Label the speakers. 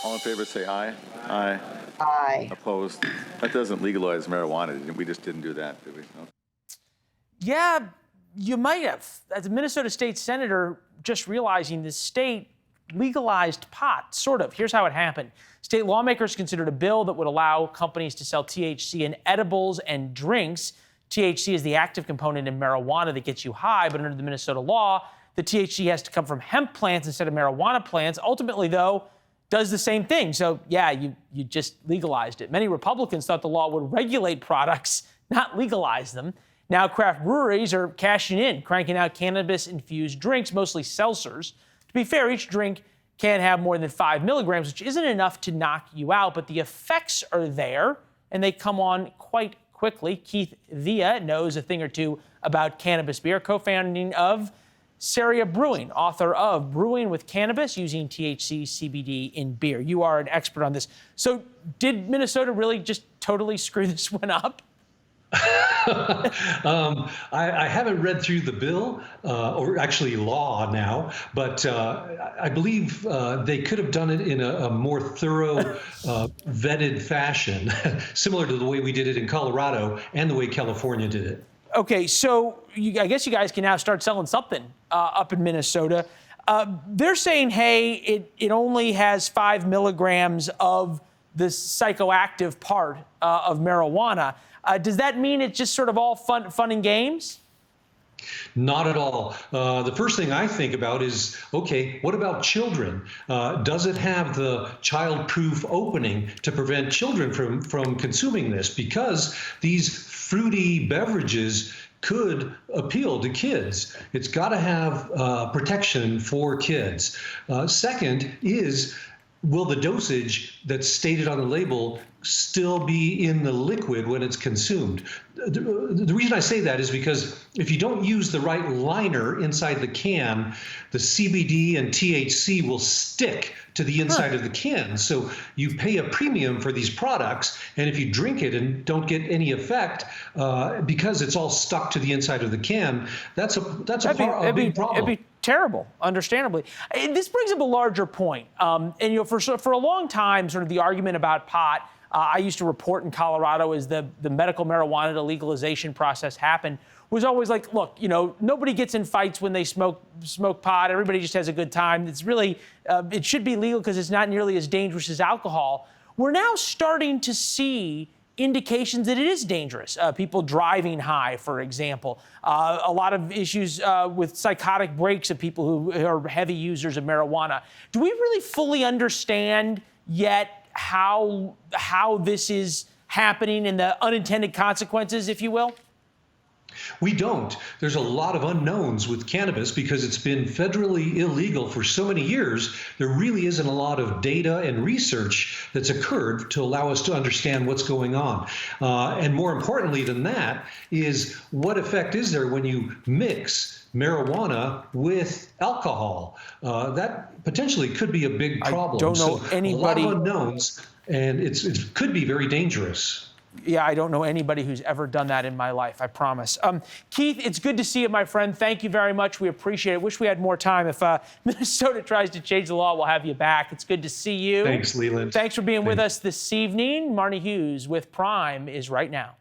Speaker 1: All in favor say aye. Aye.
Speaker 2: Aye.
Speaker 1: Opposed? That doesn't legalize marijuana. We just didn't do that, did we? No.
Speaker 3: Yeah, you might have. As a Minnesota state senator, just realizing the state legalized pot, sort of. Here's how it happened. State lawmakers considered a bill that would allow companies to sell THC in edibles and drinks. THC is the active component in marijuana that gets you high, but under the Minnesota law, the THC has to come from hemp plants instead of marijuana plants. Ultimately, though, does the same thing. So, yeah, you just legalized it. Many Republicans thought the law would regulate products, not legalize them. Now craft breweries are cashing in, cranking out cannabis-infused drinks, mostly seltzers. To be fair, each drink can't have more than 5 milligrams, which isn't enough to knock you out, but the effects are there, and they come on quite quickly. Keith Villa knows a thing or two about cannabis beer, co-founding of Saria Brewing, author of Brewing with Cannabis Using THC CBD in Beer. You are an expert on this. So did Minnesota really just totally screw this one up?
Speaker 4: I haven't read through the bill, or actually law now, but I believe they could have done it in a more thorough, vetted fashion, similar to the way we did it in Colorado and the way California did it.
Speaker 3: Okay, so I guess you guys can now start selling something up in Minnesota. They're saying, hey, it only has 5 milligrams of the psychoactive part of marijuana. Does that mean it's just sort of all fun and games?
Speaker 4: Not at all. The first thing I think about is, okay, what about children? Does it have the child-proof opening to prevent children from consuming this? Because these fruity beverages could appeal to kids. It's got to have protection for kids. Second is, will the dosage that's stated on the label still be in the liquid when it's consumed? The reason I say that is because if you don't use the right liner inside the can, the CBD and THC will stick to the inside of the can. So you pay a premium for these products, and if you drink it and don't get any effect because it's all stuck to the inside of the can, that's a big problem.
Speaker 3: It'd be terrible, understandably. This brings up a larger point. And for a long time, sort of the argument about pot, I used to report in Colorado as the medical marijuana to legalization process happened, was always like, look, nobody gets in fights when they smoke pot. Everybody just has a good time. It's really, it should be legal because it's not nearly as dangerous as alcohol. We're now starting to see indications that it is dangerous. People driving high, for example. A lot of issues with psychotic breaks of people who are heavy users of marijuana. Do we really fully understand yet how this is happening and the unintended consequences, if you will?
Speaker 4: We don't. There's a lot of unknowns with cannabis because it's been federally illegal for so many years. There really isn't a lot of data and research that's occurred to allow us to understand what's going on. And more importantly than that is, what effect is there when you mix marijuana with alcohol? That potentially could be a big problem.
Speaker 3: I don't know anybody.
Speaker 4: A lot of unknowns, and it could be very dangerous.
Speaker 3: Yeah, I don't know anybody who's ever done that in my life, I promise. Keith, it's good to see you, my friend. Thank you very much. We appreciate it. Wish we had more time. If Minnesota tries to change the law, we'll have you back. It's good to see you.
Speaker 4: Thanks, Leland.
Speaker 3: Thanks for being with us this evening. Marnie Hughes with Prime is right now.